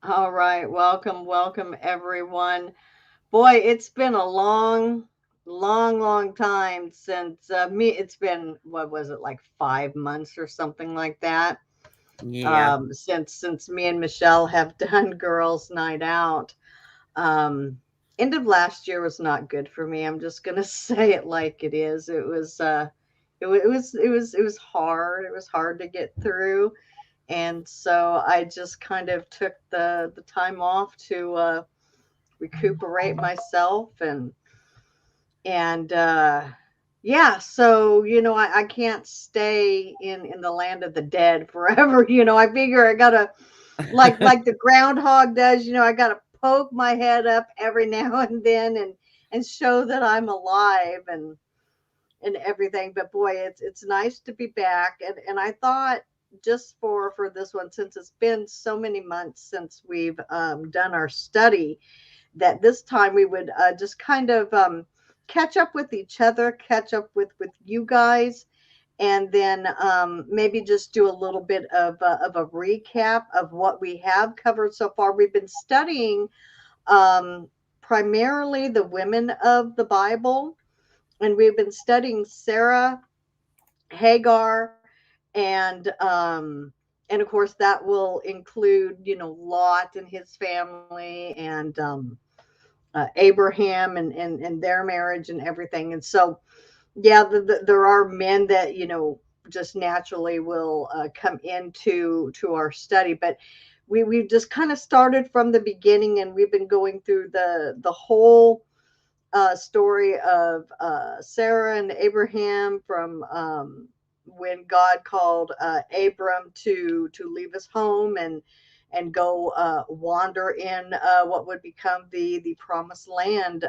All right. Welcome, everyone. Boy, it's been a long time since it's been, what was it, like 5 months or something like that? Yeah. Since me and Michelle have done Girls Night Out. Um, End of last year was not good for me. I'm just gonna say it like it is. It was hard. It was hard to get through, and so I just kind of took the time off to recuperate myself and yeah, so I can't stay in the land of the dead forever. I figure I gotta, like the groundhog does, I gotta poke my head up every now and then and show that I'm alive and everything. But boy, it's nice to be back. And I thought, just for this one, since it's been so many months since we've done our study, that this time we would just kind of catch up with each other, catch up with you guys, and then maybe just do a little bit of a recap of what we have covered so far. We've been studying um, primarily the women of the Bible, and we've been studying Sarah, Hagar, and of course that will include Lot and his family, and Abraham and their marriage and everything. And so, yeah, there are men that just naturally will come into our study, but we've just kind of started from the beginning, and we've been going through the whole story of Sarah and Abraham, from when God called Abram to leave his home and go wander in what would become the promised land,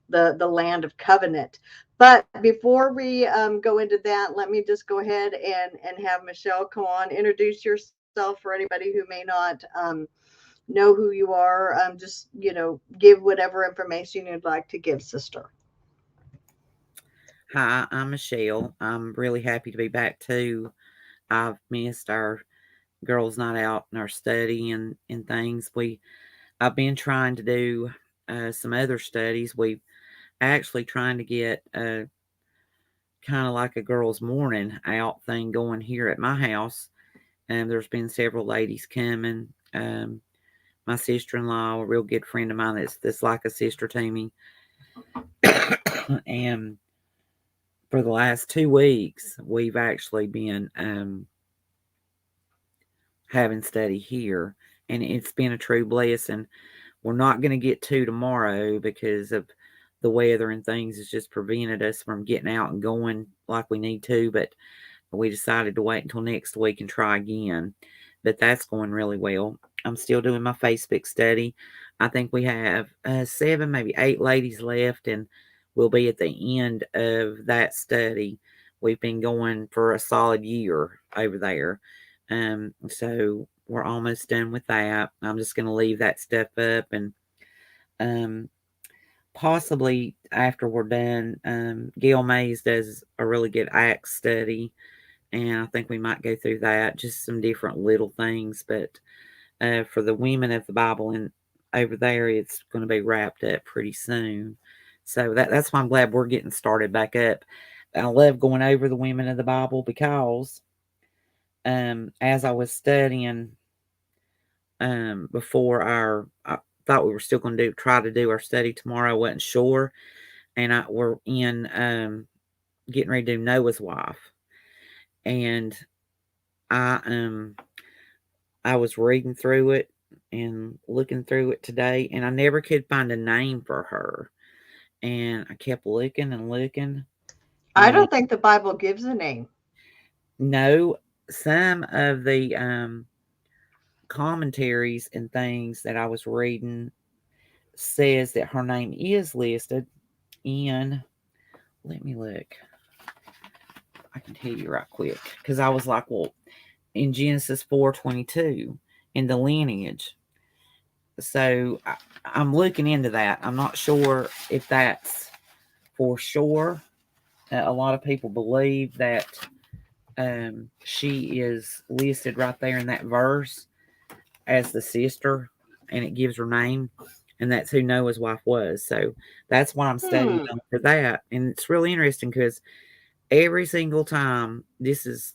the land of covenant. But before we go into that, let me just go ahead and have Michelle come on, introduce yourself for anybody who may not know who you are. Just give whatever information you'd like to give, sister. Hi, I'm Michelle. I'm really happy to be back too. I've missed our girls' night out and our study and things. I've been trying to do some other studies. We actually trying to get kind of like a girls' morning out thing going here at my house. And there's been several ladies coming. My sister-in-law, a real good friend of mine that's like a sister to me, and for the last 2 weeks, we've actually been having study here, and it's been a true blessing. We're not going to get to tomorrow because of the weather and things has just prevented us from getting out and going like we need to, but we decided to wait until next week and try again. But that's going really well. I'm still doing my Facebook study. I think we have 7, maybe 8 ladies left, and we'll be at the end of that study. We've been going for a solid year over there. So we're almost done with that. I'm just going to leave that stuff up and um, possibly after we're done, Gail Mays does a really good Acts study, and I think we might go through that, just some different little things. But for the women of the Bible and over there, it's going to be wrapped up pretty soon. So that's why I'm glad we're getting started back up. I love going over the women of the Bible because as I was studying before I thought we were still going to try to do our study tomorrow. I wasn't sure, and we're in getting ready to do Noah's wife, and I I was reading through it and looking through it today, and I never could find a name for her, and I kept looking and looking, I and don't think the Bible gives a name. no, some of the commentaries and things that I was reading says that her name is listed in. Let me look. I can tell you right quick because I was like, well, in Genesis 4:22 in the lineage. So I'm looking into that. I'm not sure if that's for sure. A lot of people believe that she is listed right there in that verse, as the sister, and it gives her name, and that's who Noah's wife was. So that's what I'm studying Hmm. on for that, and it's really interesting because every single time this is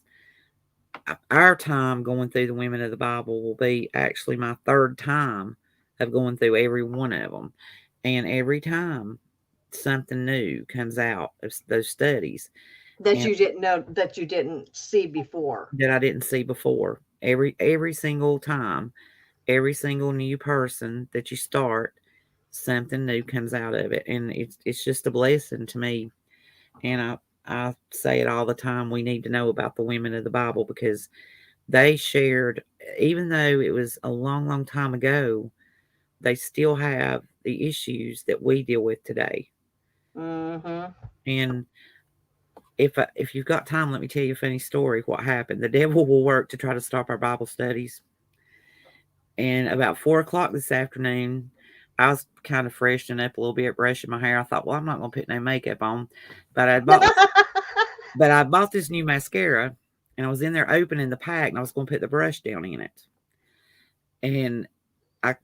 our time going through the women of the Bible will be actually my third time of going through every one of them, and every time something new comes out of those studies That and you didn't know, that you didn't see before. that I didn't see before. Every single time, every single new person that you start, something new comes out of it, and it's just a blessing to me. And I say it all the time. We need to know about the women of the Bible because they shared, even though it was a long, long time ago, they still have the issues that we deal with today. Hmm. And if you've got time, let me tell you a funny story. What happened? The devil will work to try to stop our Bible studies. And about 4 o'clock this afternoon, I was kind of freshening up a little bit, brushing my hair. I thought, well, I'm not gonna put no makeup on, but I bought this new mascara, and I was in there opening the pack, and I was gonna put the brush down in it, and I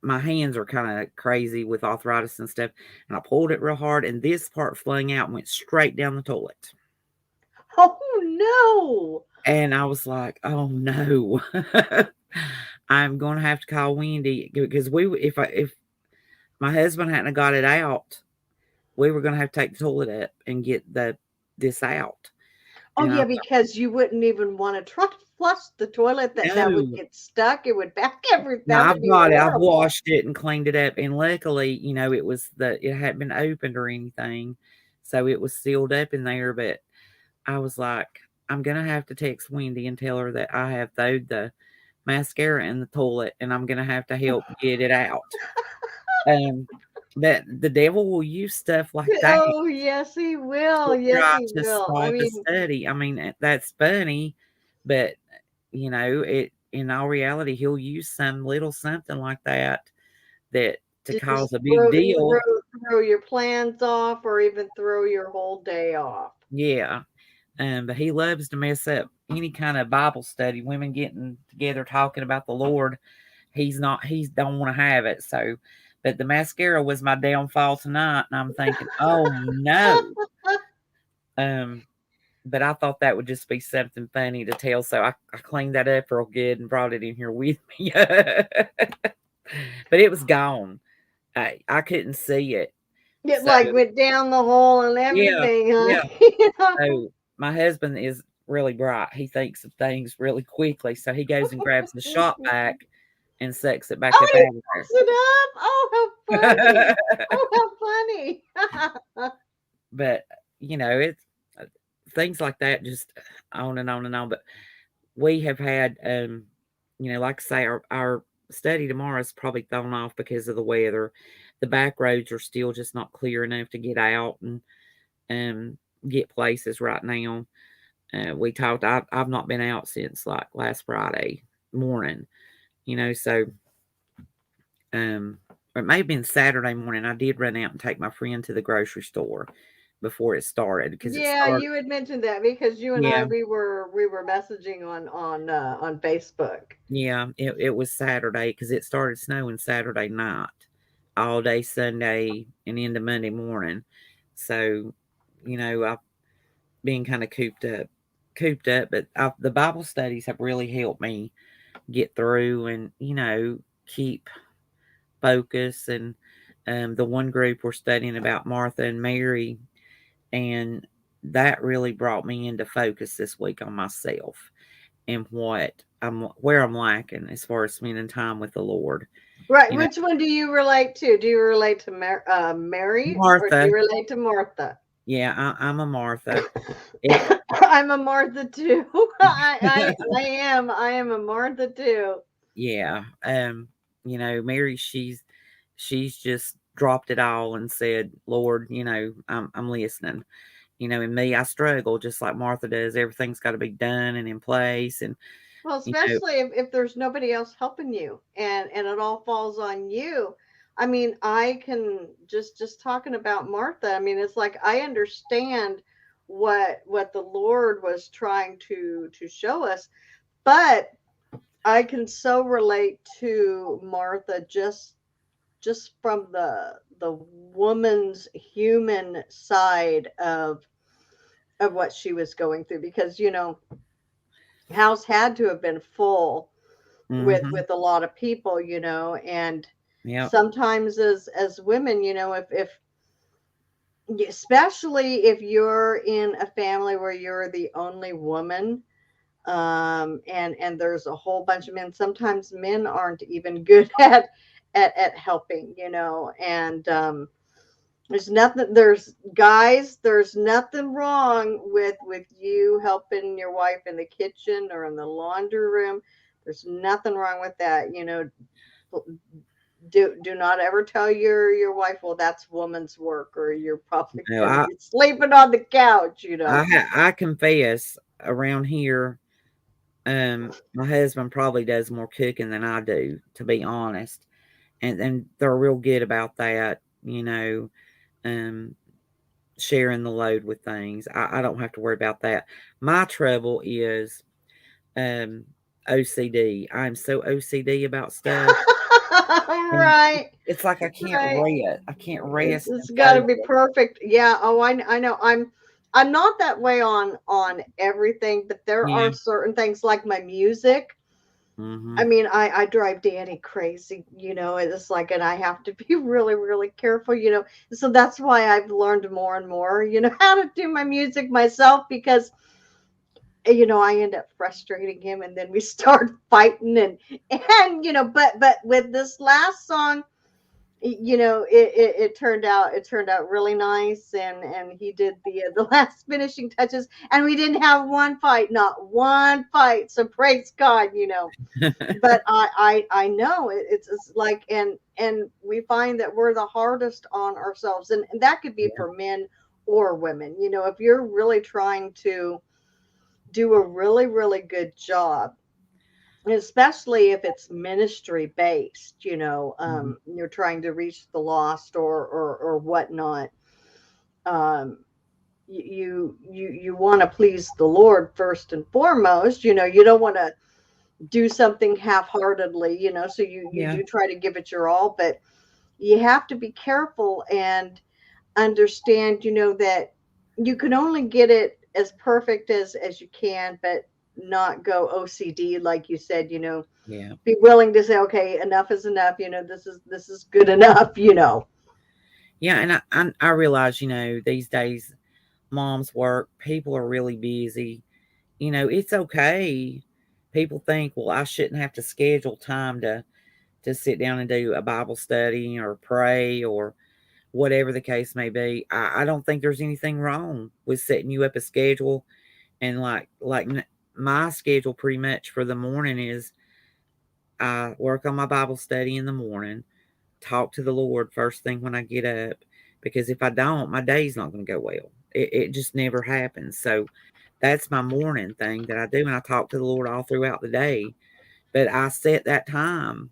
my hands are kind of crazy with arthritis and stuff, and I pulled it real hard, and this part flung out and went straight down the toilet. Oh no. And I was like, "Oh no, I'm gonna have to call Wendy because if my husband hadn't got it out, we were gonna have to take the toilet up and get this out." Oh And I yeah, thought, because you wouldn't even want to try to flush the toilet. That would "No." get stuck. It would back every. Now That would I've be got it. I've horrible. washed it and cleaned it up, and luckily, it hadn't been opened or anything, so it was sealed up in there. But I was like, I'm gonna have to text Wendy and tell her that I have thrown the mascara in the toilet, and I'm gonna have to help get it out. Um, that the devil will use stuff like that Oh yes, he will. to Yes, try he to will. I stop a mean, study. I mean, that's funny, but it in all reality, he'll use some little something like that to to cause just a big deal. throw your plans off, or even throw your whole day off. Yeah. But he loves to mess up any kind of Bible study, women getting together talking about the Lord. He don't want to have it. So, but the mascara was my downfall tonight, and I'm thinking, oh no. Um, but I thought that would just be something funny to tell. So I cleaned that up real good and brought it in here with me. But it was gone. I couldn't see it. It So like went down the hole and yeah, everything, huh? yeah. You know? So my husband is really bright. He thinks of things really quickly. So he goes and grabs the shop vac and sucks it back Oh, up he out of picks it up. Oh, how funny! there. Oh, how funny! But it's things like that just on and on and on. But we have had like I say, our study tomorrow is probably thrown off because of the weather. The back roads are still just not clear enough to get out and get places right now. We talked. I've not been out since like last Friday morning. So um, or it may have been Saturday morning. I did run out and take my friend to the grocery store before it started because it Yeah, started. you had mentioned that because you and I Yeah, we were messaging on Facebook. yeah. It was Saturday because it started snowing Saturday night, all day Sunday and into Monday morning. So, I've been kind of cooped up. But the Bible studies have really helped me get through and keep focus. And the one group we're studying about Martha and Mary, and that really brought me into focus this week on myself and where I'm lacking as far as spending time with the Lord. Right. You know, Which one do you relate to? Do you relate to Mary, or do Martha, you relate to Martha? yeah, I'm a Martha. It, I'm a Martha too. I am a Martha too. yeah, Mary, she's just dropped it all and said, Lord, I'm listening. And me, I struggle just like Martha does. Everything's got to be done and in place. And, Well, you know, especially if there's nobody else helping you, and it all falls on you. I mean, I can just talking about Martha. I mean, it's like I understand what the Lord was trying to show us, but I can so relate to Martha, just from the woman's human side of what she was going through, because house had to have been full Mhm. with a lot of people, and Yep. sometimes as women, if especially if you're in a family where you're the only woman, and there's a whole bunch of men, sometimes men aren't even good at helping, and there's guys, there's nothing wrong with you helping your wife in the kitchen or in the laundry room. There's nothing wrong with that, do not ever tell your wife, well, that's woman's work, or you're probably No, gonna be sleeping on the couch, I confess around here, my husband probably does more cooking than I do, to be honest, and they're real good about that, um, sharing the load with things. I don't have to worry about that. My trouble is, um, OCD. I'm so OCD about stuff, and Right, it's like I can't right. rest. I can't rest and It's got to be focus. perfect. Yeah. Oh, I know. I'm not that way on everything, but there Yeah. are certain things like my music. I Mhm. mean, I drive Danny crazy. It's like, and I have to be really really careful. So that's why I've learned more and more. How to do my music myself, because I end up frustrating him, and then we start fighting, but with this last song, it turned out really nice, and he did the last finishing touches, and we didn't have one fight, not one fight, so praise God. But I know it's like, and we find that we're the hardest on ourselves, and that could be Yeah. for men or women. If you're really trying to do a really really good job, especially if it's ministry based, Mhm. you're trying to reach the lost, or whatnot. um you want to please the Lord first and foremost. You don't want to do something half-heartedly, so you Yeah. do try to give it your all, but you have to be careful and understand, that you can only get it as perfect as you can, but not go OCD, like you said. Yeah. Be willing to say, okay, enough is enough. This is good enough. Yeah, and I realize, these days moms work, people are really busy. It's okay. People think, well, I shouldn't have to schedule time to sit down and do a Bible study or pray or whatever the case may be. I don't think there's anything wrong with setting you up a schedule, and my schedule pretty much for the morning is I work on my Bible study in the morning, talk to the Lord first thing when I get up, because if I don't, my day's not going to go well. It just never happens. So that's my morning thing that I do, and I talk to the Lord all throughout the day. But I set that time,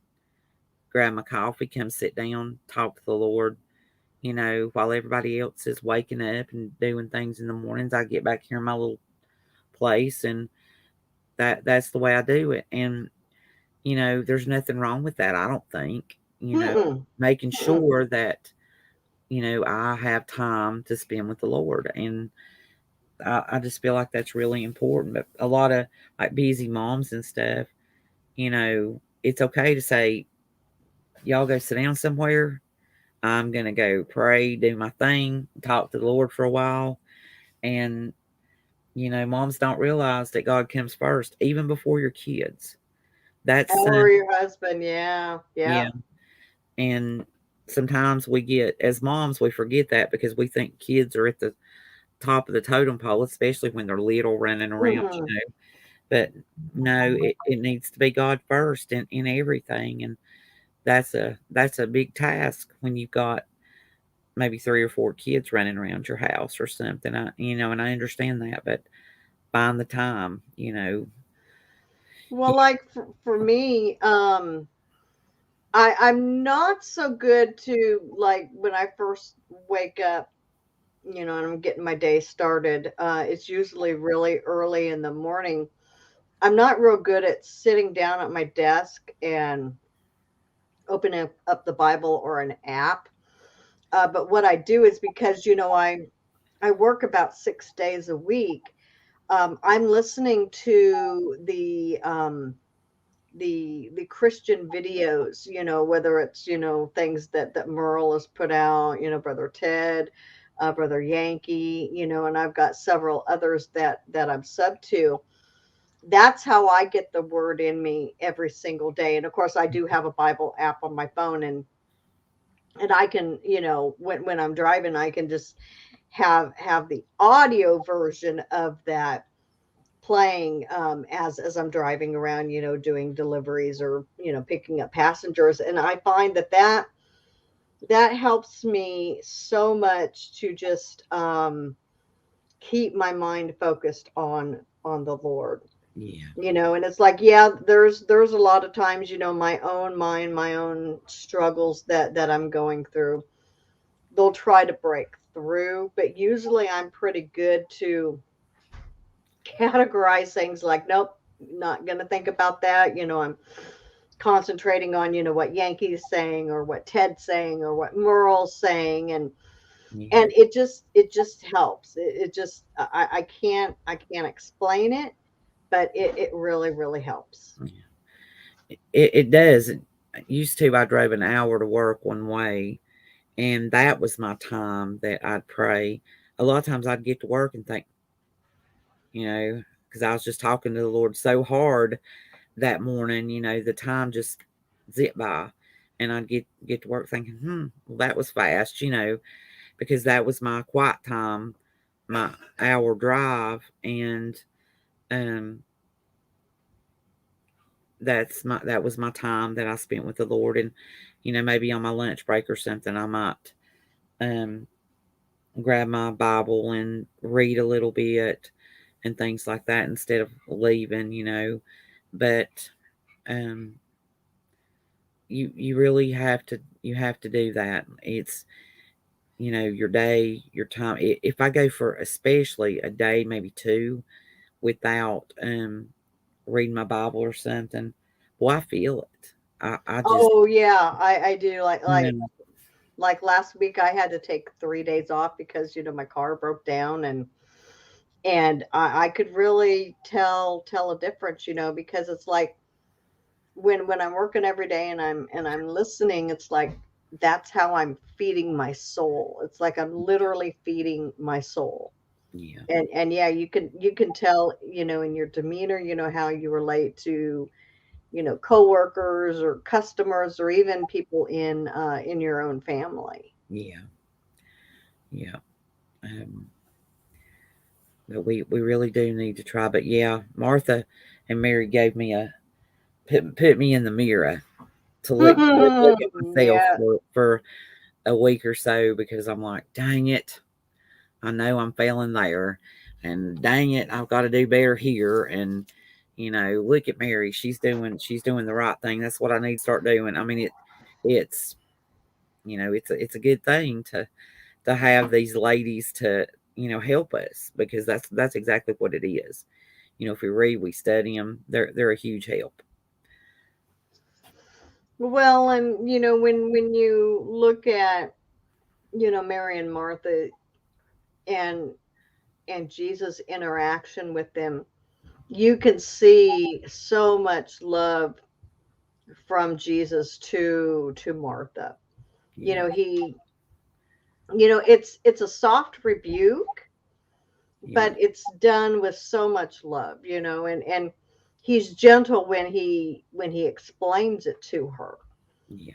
grab my coffee, come sit down, talk to the Lord. While everybody else is waking up and doing things in the mornings, I get back here in my little place, and that's the way I do it. And there's nothing wrong with that. I don't think. Mm-mm, Making mm-mm. sure that I have time to spend with the Lord. And I just feel like that's really important. But a lot of like busy moms and stuff, it's okay to say, y'all go sit down somewhere. I'm going to go pray, do my thing, talk to the Lord for a while. And, moms don't realize that God comes first, even before your kids. That's, Or your husband, yeah, yeah. yeah. And sometimes as moms, we forget that because we think kids are at the top of the totem pole, especially when they're little running around, Hmm. But no, it needs to be God first in everything. And that's a big task when you've got maybe three or four kids running around your house or something. And I understand that, but find the time, Well, yeah, like for me, I'm not so good to, like, when I first wake up, and I'm getting my day started. It's usually really early in the morning. I'm not real good at sitting down at my desk and opening up the Bible or an app. But what I do is because, I work about 6 days a week. I'm listening to the Christian videos, whether it's, things that Merle has put out, Brother Ted, Brother Yankee, and I've got several others that I'm sub to. That's how I get the word in me every single day. And of course, I do have a Bible app on my phone, and I can, when I'm driving, I can just have the audio version of that playing, as I'm driving around, doing deliveries or, picking up passengers. And I find that helps me so much to just keep my mind focused on the Lord. Yeah. And it's like, yeah, there's a lot of times, my own mind, my own struggles that I'm going through, they'll try to break through, but usually I'm pretty good to categorize things like, nope, not going to think about that. I'm concentrating on, what Yankee's saying or what Ted's saying or what Merle's saying. Yeah. And it just helps. It just, I can't explain it, but it really, really helps. Yeah. It does. Used to, I drove an hour to work one way, and that was my time that I'd pray. A lot of times I'd get to work and think, because I was just talking to the Lord so hard that morning, the time just zipped by. And I'd get to work thinking, well, that was fast, because that was my quiet time, my hour drive. And um that was my time that I spent with the Lord. And maybe on my lunch break or something, I might um grab my Bible and read a little bit and things like that instead of leaving. But um you really have to do that. It's your day, your time. If I go for especially a day, maybe two, without reading my Bible or something, well, I feel it. I just Oh yeah, I do, like um, last week I had to take 3 days off because, my car broke down, and I could really tell a difference, because it's like when I'm working every day and I'm listening, it's like that's how I'm feeding my soul. It's like I'm literally feeding my soul. yeah, And yeah, you can tell, in your demeanor, how you relate to, coworkers or customers or even people in your own family. yeah, yeah. Um, but we really do need to try. But yeah, Martha and Mary gave me put me in the mirror to look at myself Yeah. for a week or so, because I'm like, dang it, I know I'm failing there, and dang it, I've got to do better here. And look at Mary, she's doing the right thing. That's what I need to start doing. I mean, it's it's a good thing to have these ladies to help us, because that's exactly what it is. If we read, we study them, they're a huge help. Well, and when you look at, Mary and Martha and Jesus' interaction with them, you can see so much love from Jesus to Martha. Yeah, He, it's a soft rebuke, yeah, but it's done with so much love, and he's gentle when he explains it to her, yeah,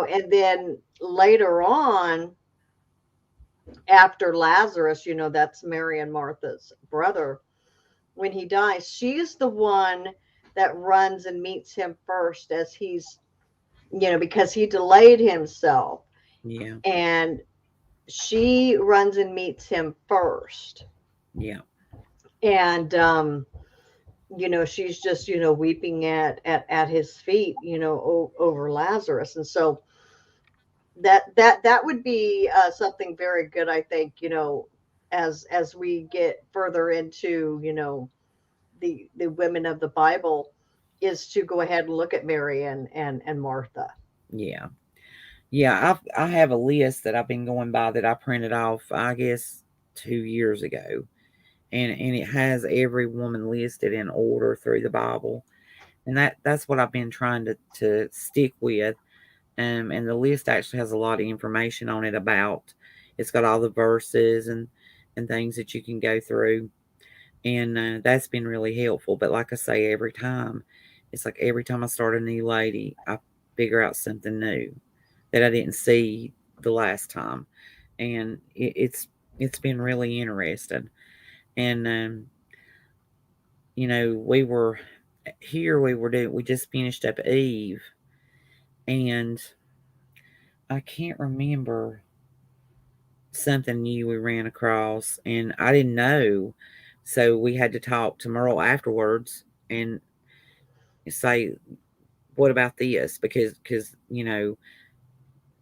and then later on, after Lazarus, that's Mary and Martha's brother, when he dies, she's the one that runs and meets him first, as he's, because he delayed himself, yeah, and she runs and meets him first. yeah, And she's just, weeping at his feet, over Lazarus. And so that would be, something very good, I think, as we get further into, the women of the Bible is to go ahead and look at Mary and Martha. Yeah. Yeah, I have a list that I've been going by that I printed off, I guess, 2 years ago, and it has every woman listed in order through the Bible, and that's what I've been trying to stick with. And the list actually has a lot of information on it about. It's got all the verses and things that you can go through, and that's been really helpful. But like I say, every time, it's like every time I start a new lady, I figure out something new that I didn't see the last time, and it's been really interesting. And we were here. We just finished up Eve, and I can't remember something new we ran across, and I didn't know, so we had to talk to Merle afterwards and say, "What about this?" Because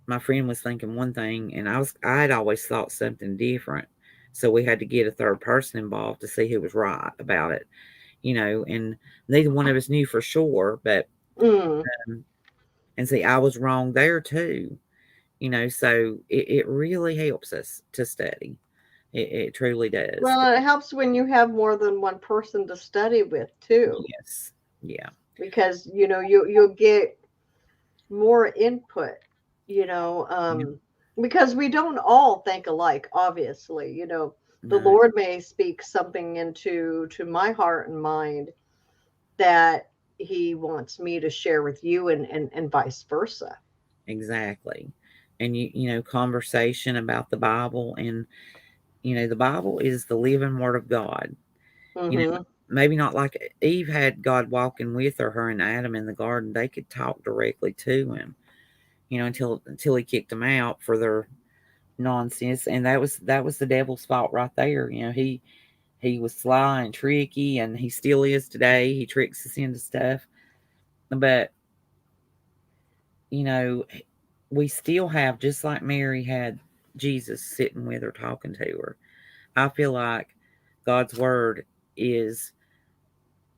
my friend was thinking one thing, and I'd always thought something different. So we had to get a third person involved to see who was right about it, and neither one of us knew for sure, but Mm. um, and see, I was wrong there too, so it really helps us to study. It truly does. Well, it helps when you have more than one person to study with too, Yes. Yeah. because you'll get more input, you know, Yeah. because we don't all think alike, obviously. The No. Lord may speak something into my heart and mind that He wants me to share with you, and vice versa. Exactly. And conversation about the Bible, and the Bible is the living word of God. You know, Mm-hmm. maybe not like Eve had God walking with her and Adam in the garden. They could talk directly to him, until he kicked them out for their nonsense. And that was the devil's fault right there. He was sly and tricky, and he still is today. He tricks us into stuff. But, you know, we still have, just like Mary had Jesus sitting with her, talking to her. I feel like God's word is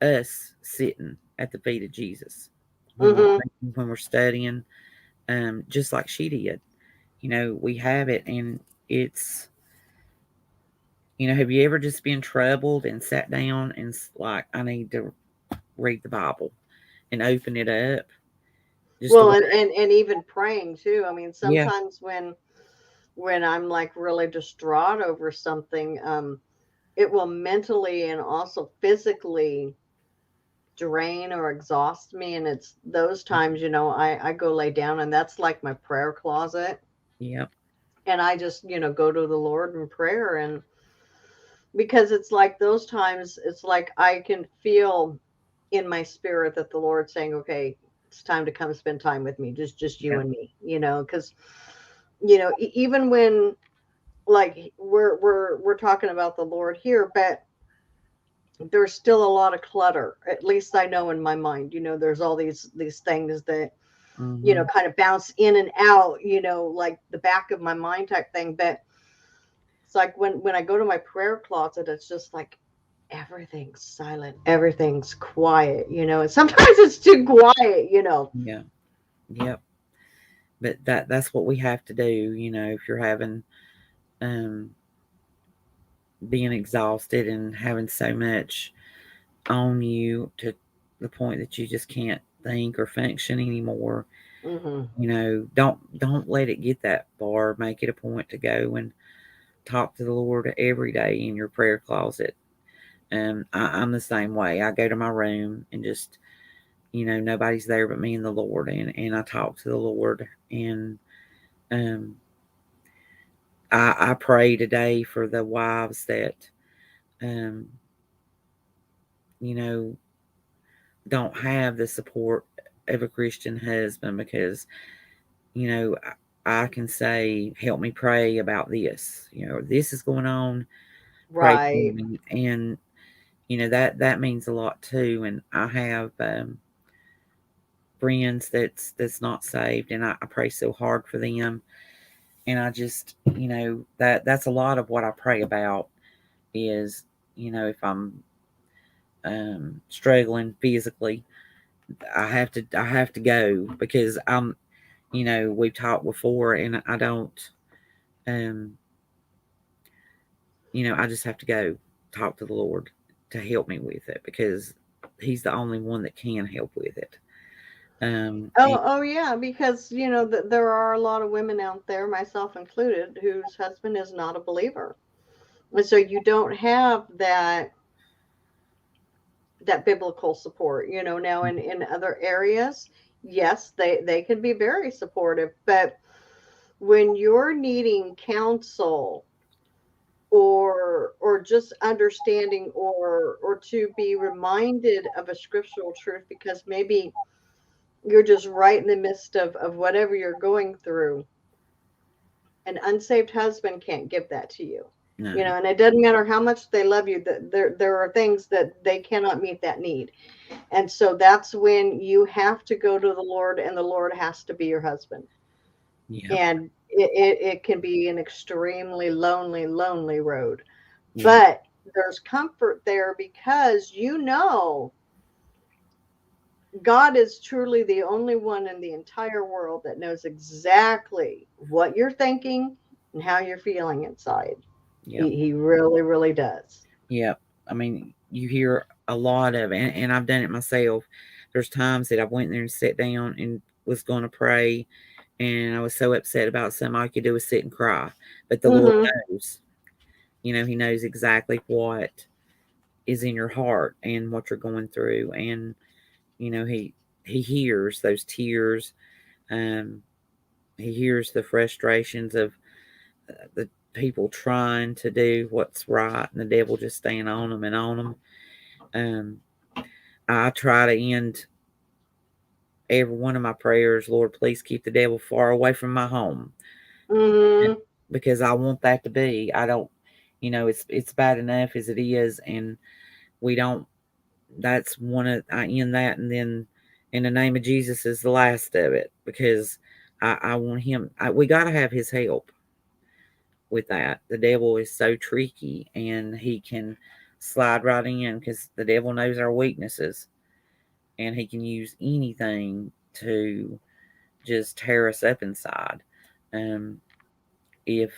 us sitting at the feet of Jesus when we're Mm-hmm. reading, when we're studying, just like she did. We have it, and it's, have you ever just been troubled and sat down and like, I need to read the Bible and open it up just to Well, where, and even praying too. I mean, yeah, sometimes when I'm like really distraught over something, it will mentally and also physically drain or exhaust me. And it's those times, I go lay down, and that's like my prayer closet. yep, And I just, go to the Lord in prayer. And because it's like those times, it's like I can feel in my spirit that the Lord's saying, okay, it's time to come spend time with me, just you yep, and me, because, even when, like, we're talking about the Lord here, but there's still a lot of clutter. At least I know in my mind, there's all these things that, mm-hmm, kind of bounce in and out, like the back of my mind type thing. But it's like when I go to my prayer closet, it's just like everything's silent, everything's quiet, and sometimes it's too quiet. yeah, yep. But that's what we have to do, if you're having, um, being exhausted and having so much on you to the point that you just can't think or function anymore. Hmm. Don't let it get that far. Make it a point to go and talk to the Lord every day in your prayer closet. I'm the same way. I go to my room and just, nobody's there but me and the Lord, and I talk to the Lord, and um, I pray today for the wives that, um, you know, don't have the support of a Christian husband, because, I can say, help me pray about this. This is going on. Pray for Right. me, and that means a lot too. And I have, friends that's not saved, and I pray so hard for them. And I just, that's a lot of what I pray about is, if I'm struggling physically, I have to go because I'm, we've talked before, and I don't, um, I just have to go talk to the Lord to help me with it because He's the only one that can help with it. And Oh yeah, because there are a lot of women out there, myself included, whose husband is not a believer, and so you don't have that biblical support. Now in other areas, yes, they can be very supportive, but when you're needing counsel or just understanding or to be reminded of a scriptural truth because maybe you're just right in the midst of whatever you're going through, an unsaved husband can't give that to you. no, And it doesn't matter how much they love you, that there are things that they cannot meet that need. And so that's when you have to go to the Lord, and the Lord has to be your husband. yeah, And it can be an extremely lonely road. yeah, But there's comfort there because God is truly the only one in the entire world that knows exactly what you're thinking and how you're feeling inside. yeah, He really, really does. yeah. I mean, you hear a lot of, and I've done it myself. There's times that I went there and sat down and was going to pray, and I was so upset about something. All I could do was sit and cry. But the Lord Hmm. knows, He knows exactly what is in your heart and what you're going through, and He hears those tears. Um, he hears the frustrations of the people trying to do what's right, and the devil just staying on them and on them. Um, I try to end every one of my prayers, Lord, please keep the devil far away from my home, Hmm. because I want that to be. I don't, it's bad enough as it is, and we don't. That's one of I end that, and then in the name of Jesus is the last of it because I want him. We got to have his help with that. The devil is so tricky, and he can slide right in because the devil knows our weaknesses, and he can use anything to just tear us up inside. Um, if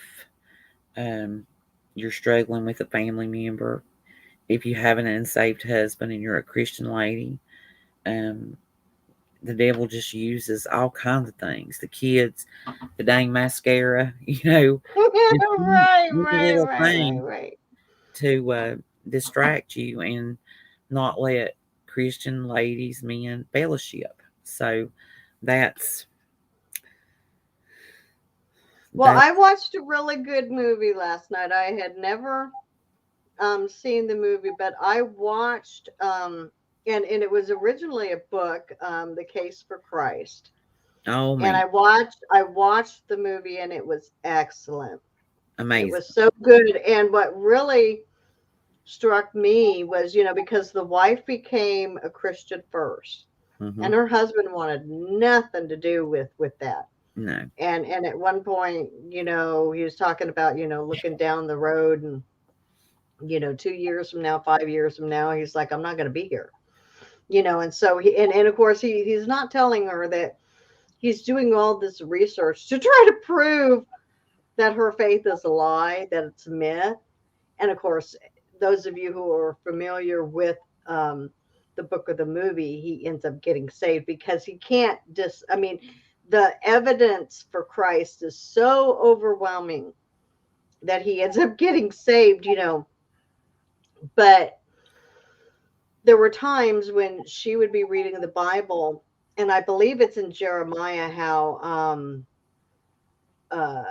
um, you're struggling with a family member, if you have an unsaved husband and you're a Christian lady, um, the devil just uses all kinds of things. The kids, the dang mascara, just Right, any right, little right, right, thing right. to distract you and not let Christian ladies, men fellowship. So that's Well, that. I watched a really good movie last night. I had never seen the movie, but I watched and it was originally a book, The Case for Christ. Oh And man, I watched the movie, and it was excellent. It amazing. was so good. And what really struck me was, because the wife became a Christian first, Hmm. and her husband wanted nothing to do with that. No, And at one point, he was talking about, looking down the road, and 2 years from now, 5 years from now, he's like, I'm not going to be here. And so and of course he's not telling her that he's doing all this research to try to prove that her faith is a lie, that it's a myth. And of course, those of you who are familiar with the book or the movie, he ends up getting saved because he can't just, I mean, the evidence for Christ is so overwhelming that he ends up getting saved. But there were times when she would be reading the Bible, and I believe it's in Jeremiah uh,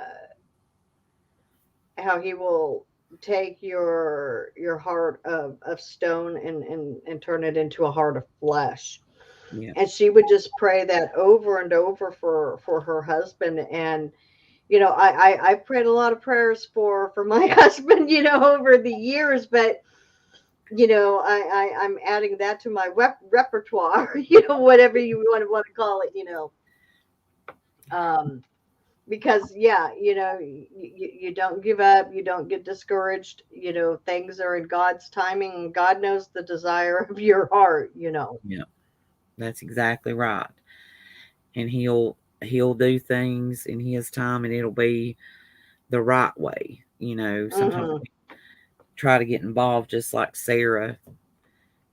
how he will take your heart of stone and turn it into a heart of flesh. yeah, And she would just pray that over and over for her husband. And I prayed a lot of prayers for my husband, over the years, but I'm adding that to my repertoire, whatever you want to call it. Um, because yeah, you don't give up, you don't get discouraged. Things are in God's timing, and God knows the desire of your heart. Yeah, that's exactly right. And he'll do things in his time, and it'll be the right way. Sometimes Hmm. we try to get involved, just like Sarah.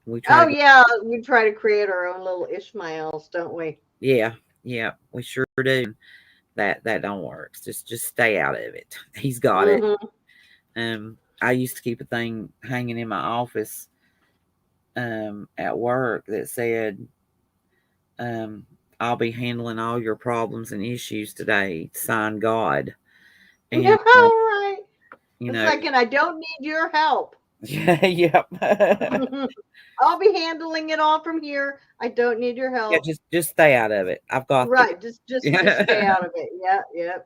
We try Oh to get, yeah, we try to create our own little Ishmaels, don't we? yeah, yeah, we sure do. That don't work. Just stay out of it. He's got it. Hmm. I used to keep a thing hanging in my office at work that said, um, "I'll be handling all your problems and issues today." Sign God. Yeah, And right. you It's know, like, and I don't need your help. yeah, yep, I'll be handling it all from here. I don't need your yeah. help. Just stay out of it. I've got this. Right. Just stay out of it. Yeah, yeah.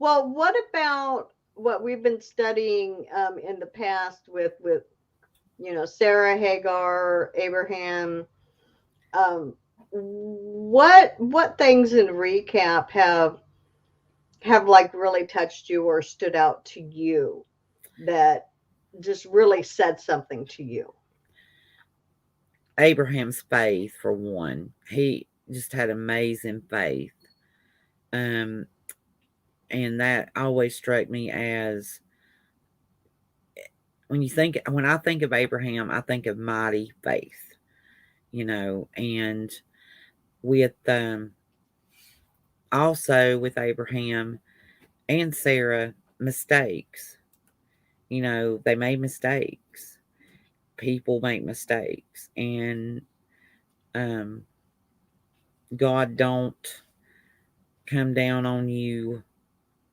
Well, what about what we've been studying in the past with Sarah, Hagar, Abraham? What things in recap have like really touched you or stood out to you that just really said something to you? Abraham's faith, for one, he just had amazing faith. Um, and that always struck me as, when I think of Abraham, I think of mighty faith, and with also with Abraham and Sarah, mistakes. They made mistakes. People make mistakes, and um, God don't come down on you,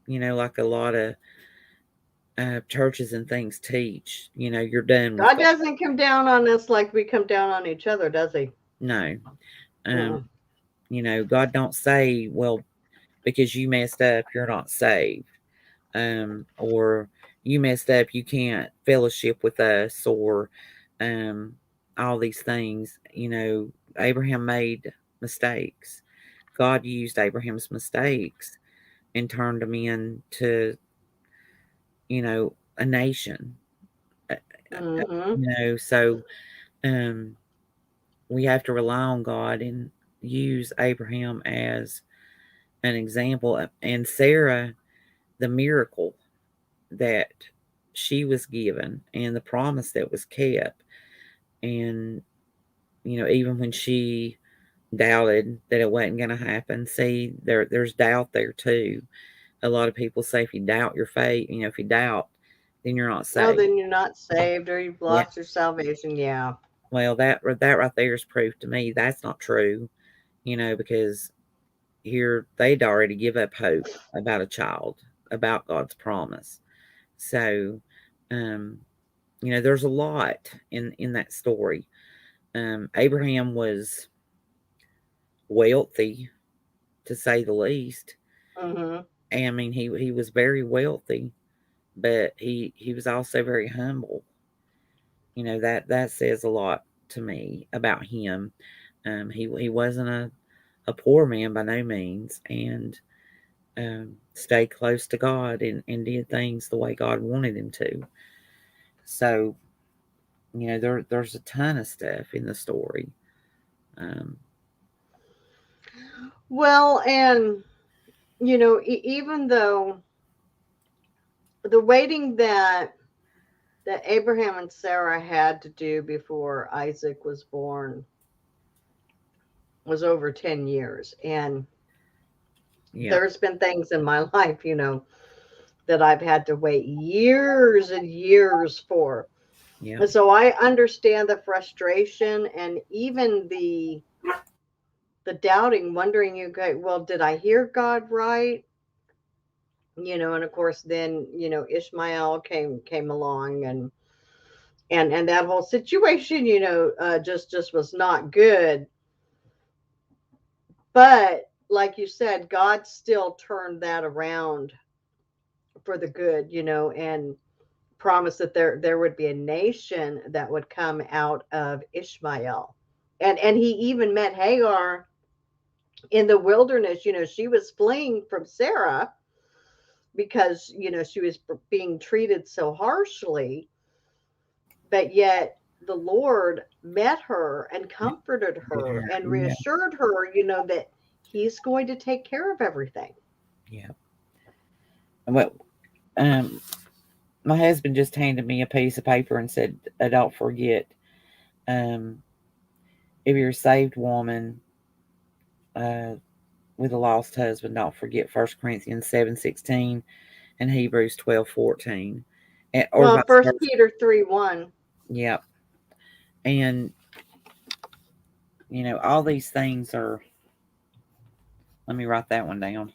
like a lot of churches and things teach. You're done with God God. doesn't come down on us like we come down on each other, does he? No, Mm. um, God don't say, well, because you messed up, you're not saved, or you messed up, you can't fellowship with us, or um, all these things. Abraham made mistakes. God used Abraham's mistakes and turned them into, a nation. Uh, Hmm. So um, we have to rely on God and use Abraham as an example. And Sarah, the miracle that she was given and the promise that was kept. And, even when she doubted that it wasn't going to happen, see, there's doubt there too. A lot of people say if you doubt your faith, if you doubt, then you're not Oh, saved. then you're not saved or you've Yeah. lost your salvation. Yeah. Well, that right there is proof to me that's not true, because here they'd already give up hope about a child, about God's promise. So, um, there's a lot in that story. Abraham was wealthy, to say the least. Hmm. And I mean, he was very wealthy, but he was also very humble. That says a lot to me about him. He wasn't a poor man by no means, and stayed close to God, and did things the way God wanted him to. So, there's a ton of stuff in the story. Um, Well, and even though the waiting that Abraham and Sarah had to do before Isaac was born was over 10 years, and yeah, there's been things in my life, that I've had to wait years and years for. yeah, And so I understand the frustration and even the doubting, wondering, okay, well, did I hear God right? And of course then, Ishmael came along, and that whole situation, just was not good. But like you said, God still turned that around for the good, and promised that there would be a nation that would come out of Ishmael. And he even met Hagar in the wilderness, she was fleeing from Sarah because, she was being treated so harshly, but yet the Lord met her and comforted Get her her. and Yeah. reassured her, that he's going to take care of everything. Yeah. Well, um, my husband just handed me a piece of paper and said, "Don't forget, um, if you're a saved woman uh, with a lost husband, don't forget 1 Corinthians 7:16 and Hebrews 12:14, or Well, vice First versa." Peter 3:1. Yep. And all these things are. Let me write that one down.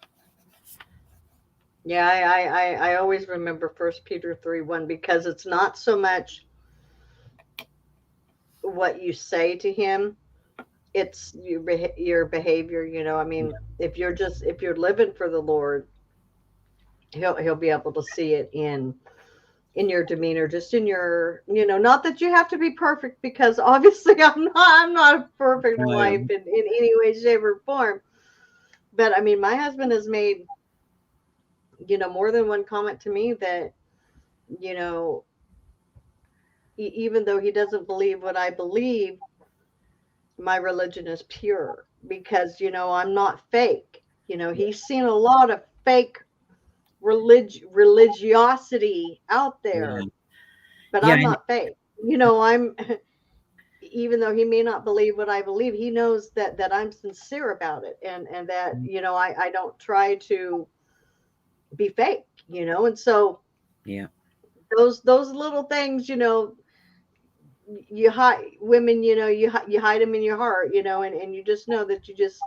Yeah, I always remember First Peter 3:1 because it's not so much what you say to him, it's your behavior. I mean, if you're living for the Lord, he'll be able to see it in your demeanor, just in your, not that you have to be perfect, because obviously I'm not a perfect wife No. in any way, shape, or form. But I mean, my husband has made, more than one comment to me that, you know, even though he doesn't believe what I believe, my religion is pure because, I'm not fake. He's seen a lot of fake religiosity out Yeah. there, but Yeah. I'm not fake. I'm even though he may not believe what I believe, he knows that I'm sincere about it, and that, I don't try to be fake, and so Yeah. those little things, you hide women, you hide them in your heart, and you just know that you just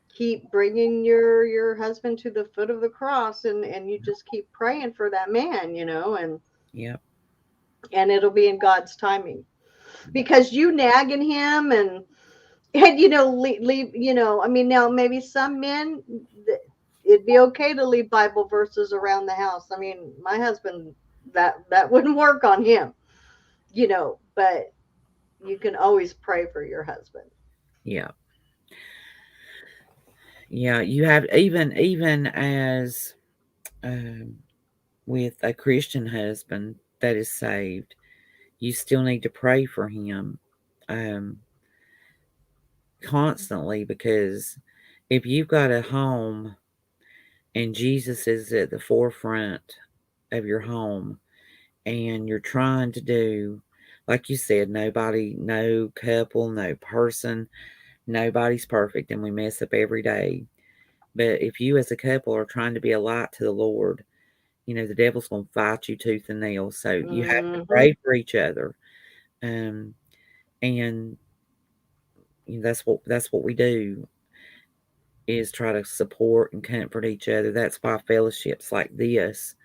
keep bringing your husband to the foot of the cross, and you just keep praying for that man, Yeah. and it'll be in God's timing, because you nagging him and leave, I mean, now maybe some men, it'd be okay to leave Bible verses around the house. I mean, my husband, that wouldn't work on him, but you can always pray for your husband. Yeah. Yeah. You have, even as um, with a Christian husband that is saved, you still need to pray for him um, constantly, because if you've got a home and Jesus is at the forefront of your home, and you're trying to do, like you said, nobody, no couple, no person, nobody's perfect, and we mess up every day. But if you as a couple are trying to be a light to the Lord, the devil's going to fight you tooth and nail. So you have to Hmm. pray for each other. Um, and that's what we do, is try to support and comfort each other. That's why fellowships like this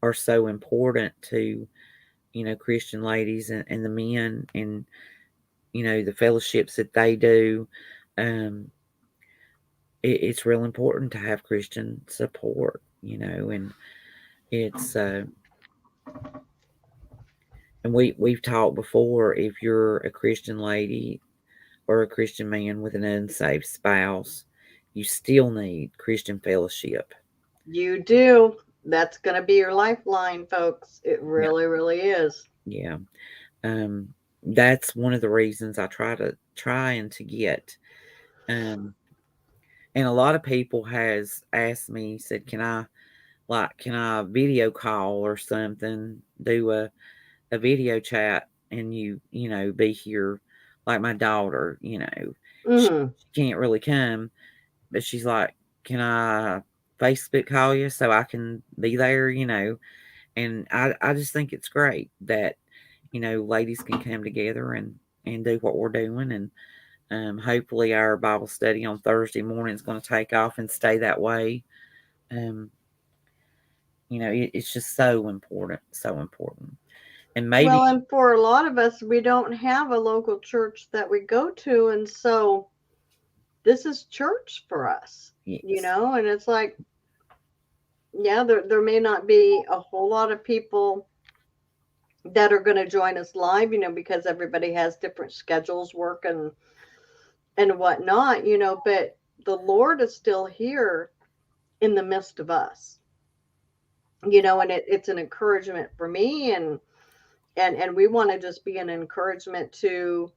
are so important to, Christian ladies, and the men, and, the fellowships that they do. Um, it's real important to have Christian support, and it's, and we've talked before, if you're a Christian lady or a Christian man with an unsaved spouse, you still need Christian fellowship. You do. That's going to be your lifeline, folks. It Yeah. really, really is. Yeah. Um, that's one of the reasons I trying to get. Um, and a lot of people has asked me, said, can I video call or something, do a video chat, and be here, like my daughter, she, Hmm. she can't really come, but she's like, can I Facebook call you so I can be there, and I just think it's great that, ladies can come together and do what we're doing, and hopefully our Bible study on Thursday morning is going to take off and stay that way. Um, it's just so important, so important. And maybe, Well, and for a lot of us, we don't have a local church that we go to, and so this is church for us, yes, and it's like, yeah, there may not be a whole lot of people that are going to join us live, because everybody has different schedules, work and whatnot, but the Lord is still here in the midst of us. And it's an encouragement for me, and we want to just be an encouragement to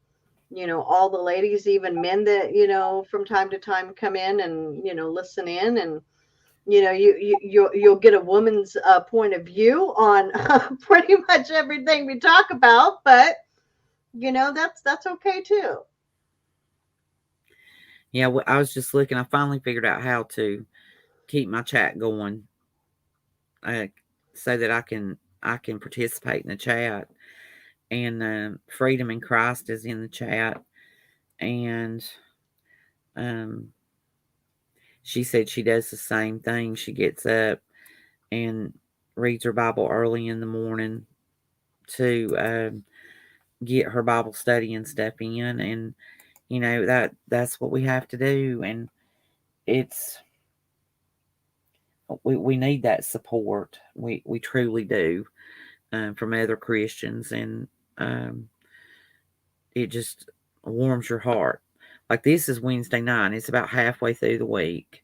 all the ladies, even men that from time to time come in and listen in, and you'll get a woman's point of view on pretty much everything we talk about, but that's okay too. Yeah, I was just looking. I finally figured out how to keep my chat going, uh, so that I can participate in the chat. And Freedom in Christ is in the chat, and um, she said she does the same thing. She gets up and reads her Bible early in the morning to get her Bible study and stuff in, and that's what we have to do, and it's we need that support. We truly do, from other Christians, and um, it just warms your heart. Like, this is Wednesday night. It's about halfway through the week.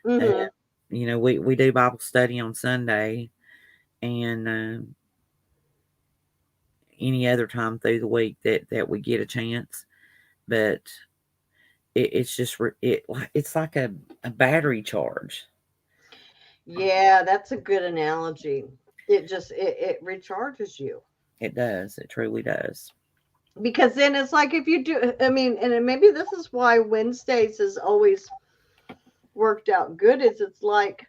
Uh, Hmm. we do Bible study on Sunday, and any other time through the week that we get a chance. But it's just it's like a battery charge. Yeah, that's a good analogy. It recharges you, It does. It truly does. because then it's like, if you do, I mean, and maybe this is why Wednesdays has always worked out good, is it's like,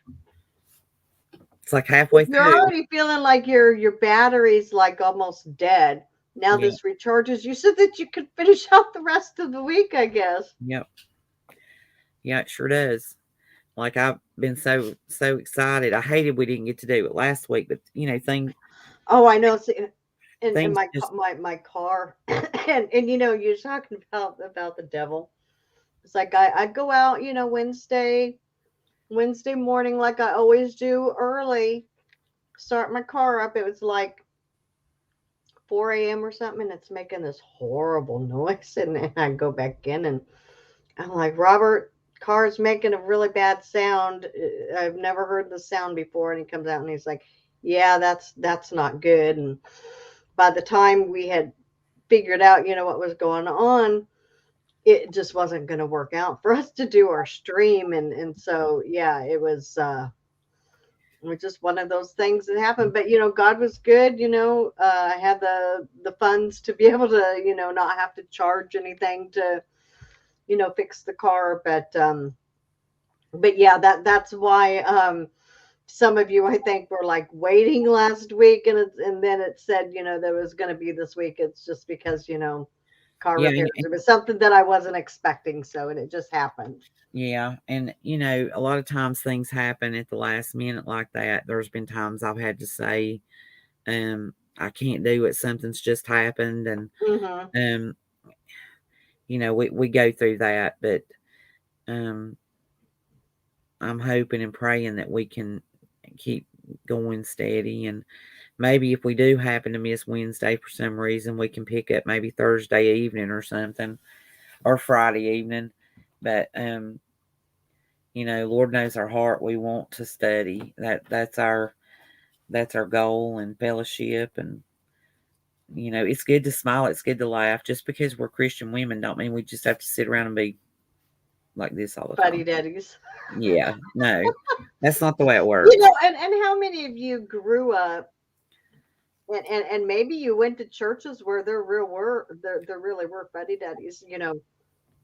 It's like if halfway you're through. already feeling like your battery's like almost dead, now Yeah. this recharges you so that you can finish out the rest of the week, I guess. Yep. Yeah, it sure does. Like, I've been so excited. I hated we didn't get to do it last week, but Oh, I know. See, in things my just my car, and you're talking about the devil. It's like I'd go out, Wednesday morning, like I always do, early, start my car up. It was like 4 a.m. or something, and it's making this horrible noise. And then I go back in, and I'm like, Robert, car's making a really bad sound. I've never heard the sound before. And he comes out and he's like, yeah, that's not good. And by the time we had figured out, what was going on, it just wasn't going to work out for us to do our stream. And so, yeah, it was just one of those things that happened. But God was good. I had the funds to be able to not have to charge anything to fix the car. But yeah, that's why some of you, I think, were like waiting last week, and then it said there was going to be this week. It's just because car yeah, repairs. It was something that I wasn't expecting, so, and it just happened. yeah, and a lot of times things happen at the last minute like that. There's been times I've had to say, I can't do it. Something's just happened, and Hmm. um, we go through that, but um, I'm hoping and praying that we can keep going steady, and maybe if we do happen to miss Wednesday for some reason, we can pick up maybe Thursday evening or something, or Friday evening. But Lord knows our heart. We want to study. That's our goal and fellowship, and it's good to smile. It's good to laugh. Just because we're Christian women don't mean we just have to sit around and be like this all the Buddy time. daddies. Yeah, no, that's not the way it works. And how many of you grew up, and maybe you went to churches where there really were buddy daddies.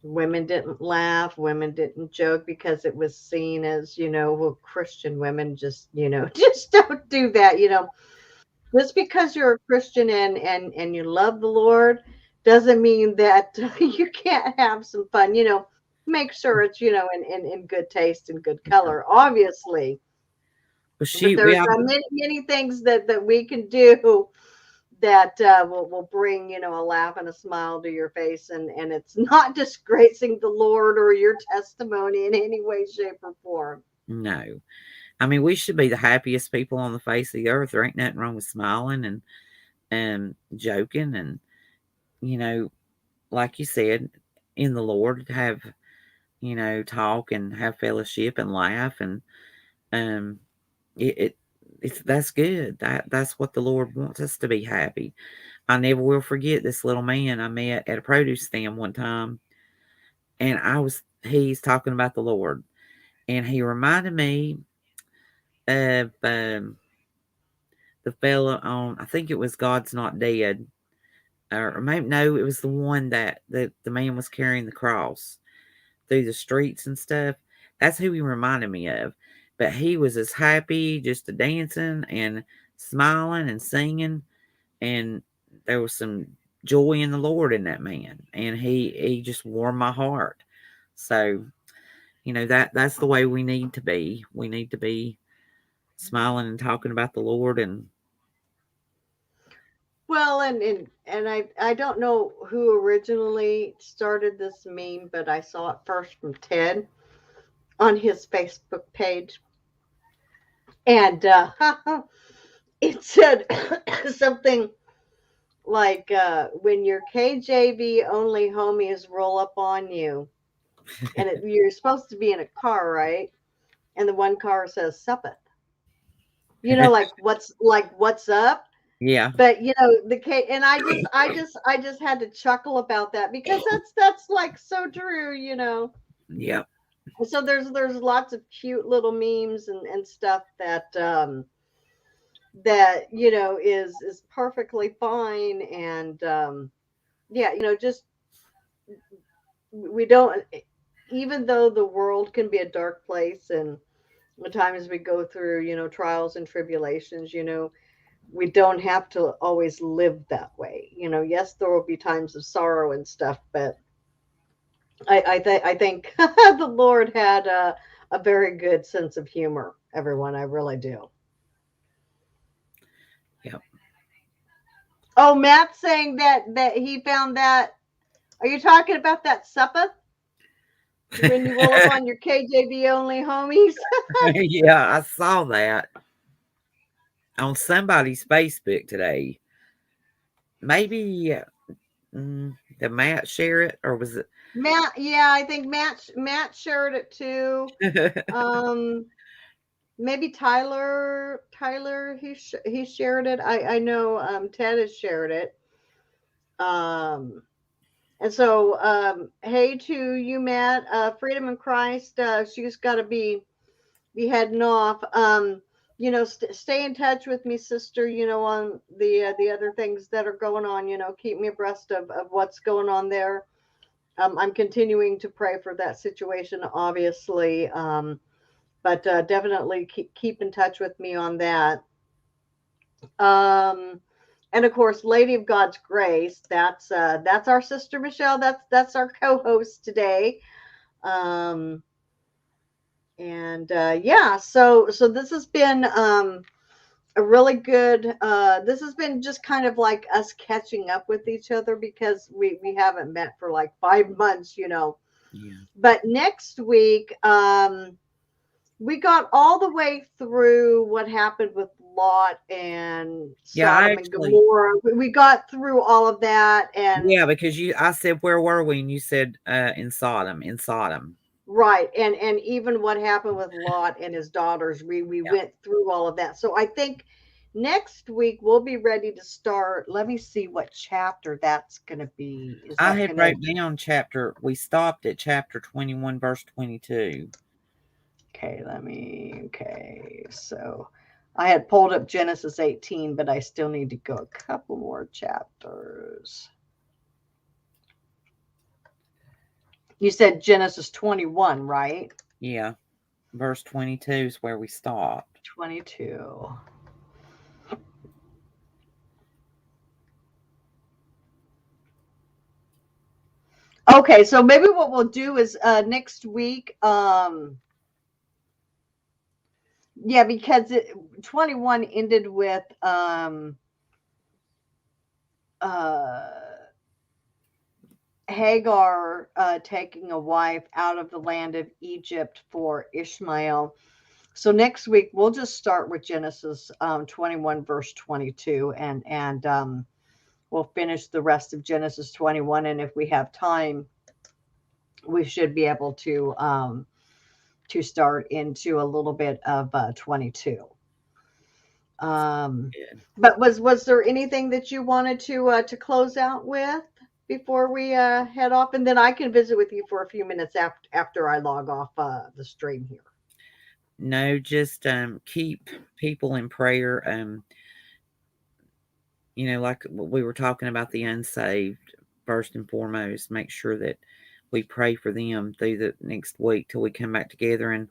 Women didn't laugh, women didn't joke, because it was seen as, well, Christian women just, just don't do that. Just because you're a Christian and you love the Lord doesn't mean that you can't have some fun. Make sure it's, in good taste and good color, obviously. But But we there's all, many things that we can do that will bring a laugh and a smile to your face, and it's not disgracing the Lord or your testimony in any way, shape, or form. no. I mean, we should be the happiest people on the face of the earth. There ain't nothing wrong with smiling and joking, and you know, like you said, in the Lord, have talk and have fellowship and laugh, and um it it's that's good. That's what the Lord wants us to be happy. I never will forget this little man I met at a produce stand one time, and he's talking about the Lord, and he reminded me of the fella on, I think it was God's Not Dead, or maybe no, it was the one that the man was carrying the cross through the streets and stuff. That's who he reminded me of. But he was as happy, just a dancing and smiling and singing, and there was some joy in the Lord in that man, and he just warmed my heart. So that's the way we need to be. We need to be smiling and talking about the Lord, and Well, and I don't know who originally started this meme, but I saw it first from Ted on his Facebook page, and it said something like, when your KJV only homies roll up on you, and you're supposed to be in a car, right? And the one car says "suppeth," what's up. yeah, But the K, and I just had to chuckle about that because that's like so true. yeah, So there's lots of cute little memes and stuff that is perfectly fine. And yeah, just we don't, even though the world can be a dark place, and the times we go through trials and tribulations, we don't have to always live that way. Yes, there will be times of sorrow and stuff, but I think the Lord had a very good sense of humor. Everyone, I really do. yeah. Oh, Matt's saying that he found that. Are you talking about that supper when you roll up on your KJV only homies? Yeah, I saw that on somebody's Facebook today. Maybe did Matt share it, or was Matt, yeah, I think Matt shared it too. it? Um, Maybe Tyler he shared it. I know Ted has shared it. Um, and so hey to you, Matt. Freedom in Christ. She's got to be heading off. Stay in touch with me, sister. On the other things that are going on. Keep me abreast of what's going on there. I'm continuing to pray for that situation, obviously. But definitely keep in touch with me on that. Um, and of course, Lady of God's Grace. That's our sister Michelle. That's our co-host today. Um, and yeah, so this has been a really good. This has been just kind of like us catching up with each other because we haven't met for like 5 months. Yeah, But next week, we got all the way through what happened with Lot and yeah. I Sodom and actually, Gomorrah. We got through all of that, and yeah, because I said where were we, and you said in Sodom, in Sodom. right, and even what happened with Lot and his daughters. We Yeah, went through all of that. So I think next week we'll be ready to start. Let me see what chapter that's going to be. Is I that had going to wrote down chapter. We stopped at chapter 21, verse 22. Okay, okay. So I had pulled up Genesis 18, but I still need to go a couple more chapters. You said Genesis 21, right? Yeah, verse 22 is where we stopped. 22. Okay, so maybe what we'll do is next week, yeah, because 21 ended with uh Hagar taking a wife out of the land of Egypt for Ishmael. So next week we'll just start with Genesis 21 verse 22, and we'll finish the rest of Genesis 21, and if we have time, we should be able to start into a little bit of 22. Um, Good. but was there anything that you wanted to close out with before we head off, and then I can visit with you for a few minutes after I log off the stream here. No, just keep people in prayer. Like we were talking about the unsaved, first and foremost, make sure that we pray for them through the next week till we come back together.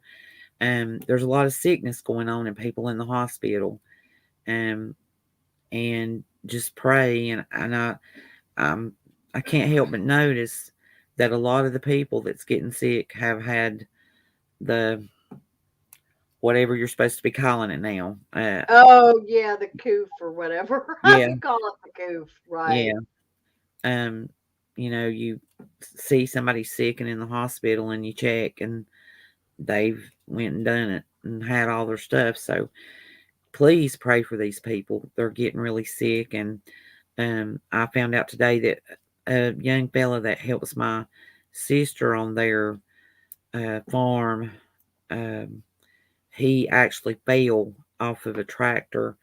And there's a lot of sickness going on and people in the hospital. Um, and just pray. Um, I can't help but notice that a lot of the people that's getting sick have had the whatever you're supposed to be calling it now. Oh yeah, the coof or whatever Yeah, you call it, the coof, yeah. right? Um, you see somebody sick and in the hospital, and you check, and they've went and done it and had all their stuff. So please pray for these people. They're getting really sick, and I found out today that a young fella that helps my sister on their farm, um, he actually fell off of a tractor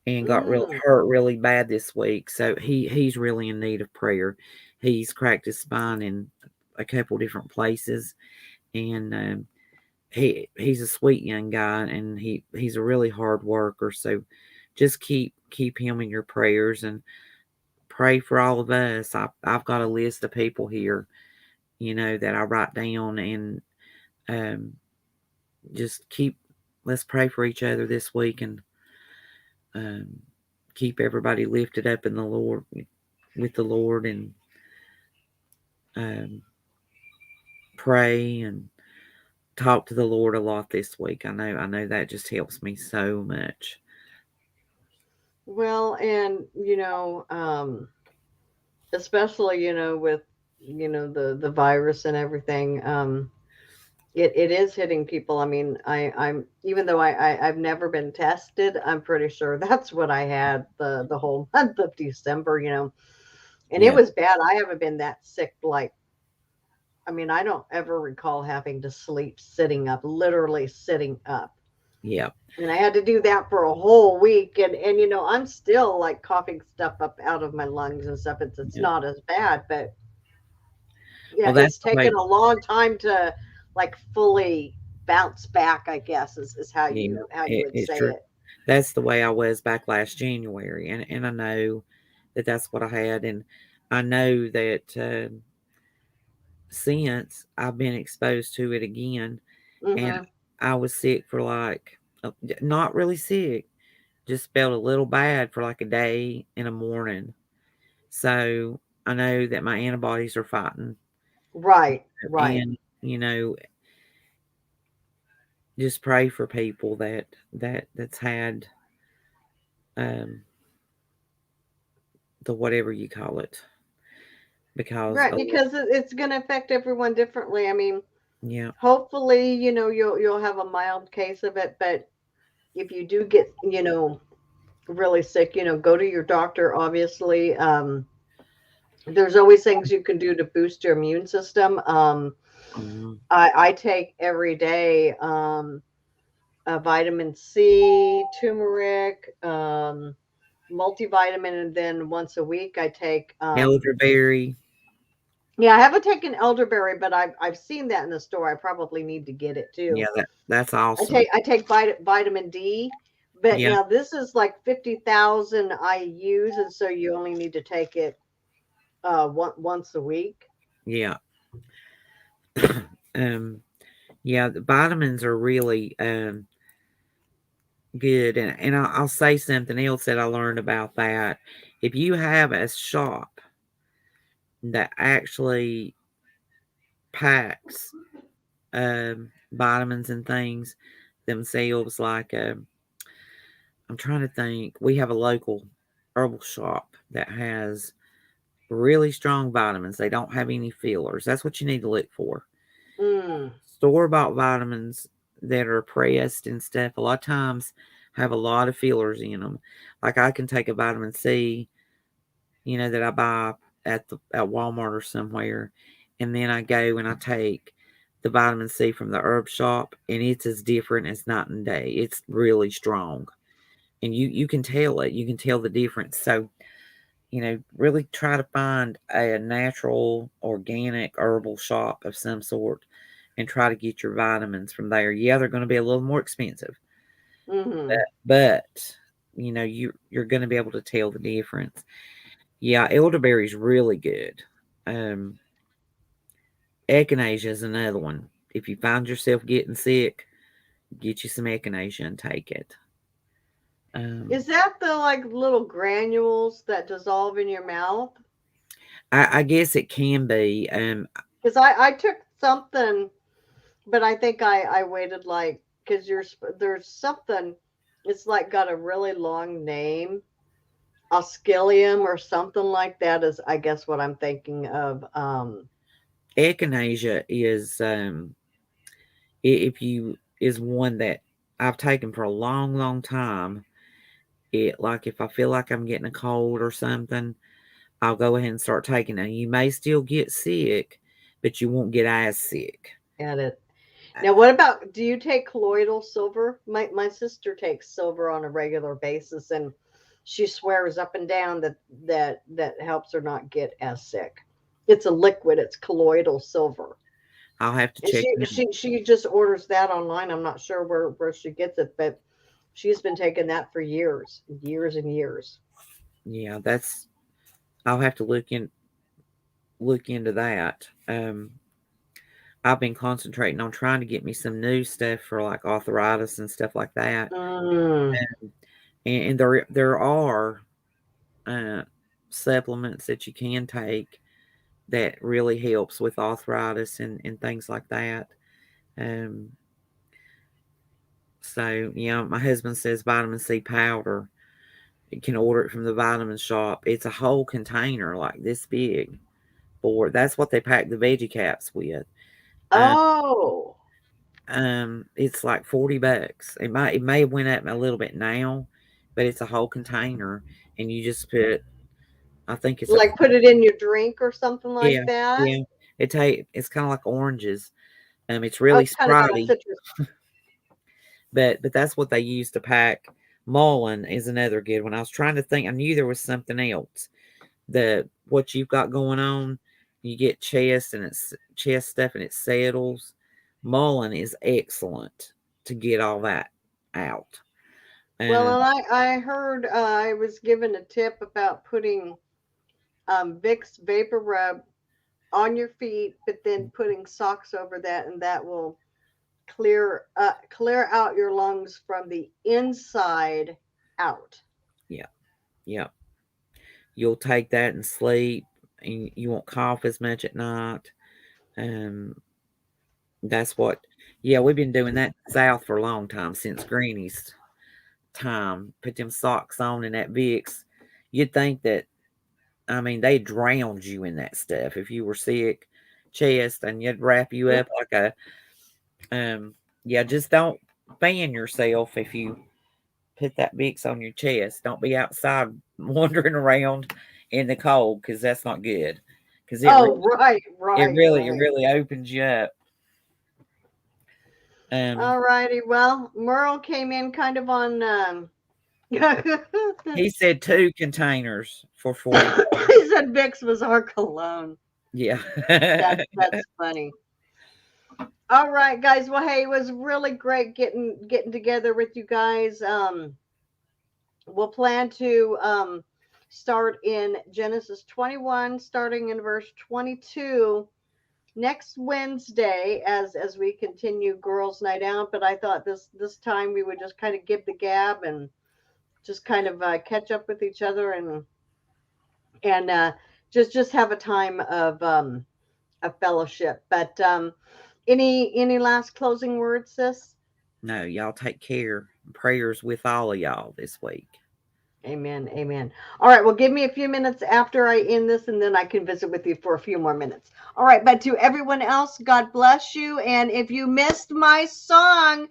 and got real Mm, hurt really bad this week. So he's really in need of prayer. He's cracked his spine in a couple different places, and he's a sweet young guy, and he's a really hard worker. So just keep him in your prayers and pray for all of us. I've got a list of people here, that I write down, and um, just let's pray for each other this week, and um, keep everybody lifted up in the Lord, with the Lord, and um, pray and talk to the Lord a lot this week. I know that just helps me so much. well, and especially with the virus and everything. It is hitting people. I mean, I'm even though I've never been tested, I'm pretty sure that's what I had the whole month of December, and it Yeah, was bad. I haven't been that sick. Like, I mean, I don't ever recall having to sleep sitting up, literally sitting up. yeah, And I had to do that for a whole week, and I'm still like coughing stuff up out of my lungs and stuff. It's yeah. not as bad, but yeah, Well, that's it's the way. taken a long time to like fully bounce back, I guess is how Yeah, you would it's say true. it. That's the way I was back last January, and I know that that's what I had, and I know that since I've been exposed to it again, and Hmm. I was sick for like not really sick, just felt a little bad for like a day in the morning. So I know that my antibodies are fighting, Right, right. and just pray for people that's had um the whatever you call it, because Right, because it's going to affect everyone differently. I mean, yeah, hopefully, you'll have a mild case of it, but if you do get, really sick, go to your doctor, obviously. There's always things you can do to boost your immune system. mhm, I take every day vitamin C, turmeric, multivitamin, and then once a week I take elderberry, yeah, I haven't taken elderberry, but I've seen that in the store. I probably need to get it yeah, too. that's I awesome. take vitamin D, but Yeah, now this is like 50,000 IU's, and so you only need to take it once a week. yeah, um, yeah. The vitamins are really good, and I'll say something else that I learned about that. If you have a shop that actually packs vitamins and things themselves, like I'm trying to think, we have a local herbal shop that has really strong vitamins. They don't have any fillers. That's what you need to look for. Mm, Store bought vitamins that are pressed and stuff, a lot of times have a lot of fillers in them. Like I can take a vitamin C, that I buy at Walmart or somewhere, and then I go and I take the vitamin C from the herb shop, and it's as different as night and day. It's really strong, and you can tell it. You can tell the difference. So really try to find a natural, organic, herbal shop of some sort, and try to get your vitamins from there. Yeah, they're going to be a little more expensive, Mm-hmm. but you're going to be able to tell the difference. Yeah, elderberry's really good. Um, Echinacea is another one. If you find yourself getting sick, get you some echinacea and take it. Um, Is that the like little granules that dissolve in your mouth? I guess it can be. Because I took something, but I think I waited like because there's something. It's like got a really long name, oscillium or something like that is I guess what I'm thinking of. Echinacea is if you is one that I've taken for a long, long time. It like if I feel like I'm getting a cold or something, I'll go ahead and start taking it. You may still get sick, but you won't get as sick. At it. Now, what about do you take colloidal silver? My sister takes silver on a regular basis, and she swears up and down that helps her not get as sick. It's a liquid. It's colloidal silver, I'll have to and check she that. she she just orders that online. I'm not sure where she gets it, but she's been taking that for years, years and years. Yeah, that's I'll have to look into that. I've been concentrating on trying to get me some new stuff for like arthritis and stuff like that. Mm, And there are uh, supplements that you can take that really helps with arthritis and things like that. Um, so my husband says vitamin C powder. You can order it from the vitamin shop. It's a whole container like this big. For that's what they pack the veggie caps with. Uh, oh, it's like $40. It may have went up a little bit now, but it's a whole container, and you just put. I think it's a like put it in your drink or something like yeah, that. yeah. It's kind of like oranges. It's Oh, really it's kind of got a Sprite, citrus. but that's what they use to pack. Mullein is another good one. I was trying to think. I knew there was something else. The what you've got going on, you get chest stuff and it settles. Mullein is excellent to get all that out. Well, Um, and I heard I was given a tip about putting Vicks Vapor Rub on your feet, but then putting socks over that, and that will clear out your lungs from the inside out. yeah, yeah. You'll take that and sleep, and you won't cough as much at night. Um, that's what. Yeah, we've been doing that south for a long time since Granny's time. Put them socks on and that Vicks. You'd think that they drowned you in that stuff if you were sick, chest, and you'd wrap you up like a yeah. Just don't fan yourself if you put that Vicks on your chest. Don't be outside wandering around in the cold because that's not good. Because Oh, right, it right. really opens you up. Um, All righty. Well, Merle came in kind of on. He he said 2 containers for 40. said Vicks was our cologne. Yeah. That's funny. All right, guys. Well, hey, it was really great getting together with you guys. We'll plan to start in Genesis 21, starting in verse 22 next Wednesday as we continue Girls Night Out. But I thought this time we would just kind of give the gab and just kind of catch up with each other and just have a time of fellowship. But any last closing words, sis? No, y'all take care. Prayers with all of y'all this week. Amen. Amen. All right. Well, give me a few minutes after I end this, and then I can visit with you for a few more minutes. All right. But to everyone else, God bless you. And if you missed my song,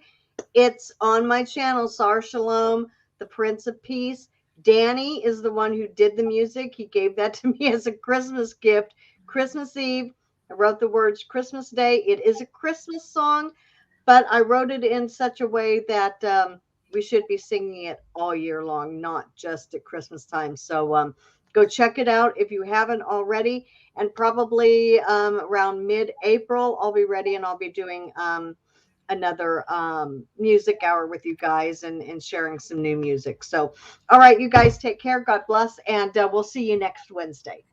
it's on my channel, Sar Shalom, the Prince of Peace. Danny is the one who did the music. He gave that to me as a Christmas gift, Christmas Eve, I wrote the words Christmas Day. It is a Christmas song, but I wrote it in such a way that we should be singing it all year long, not just at Christmas time. So go check it out if you haven't already. And probably around mid-April, I'll be ready and I'll be doing another music hour with you guys and sharing some new music. So, all right, you guys take care. God bless. And we'll see you next Wednesday.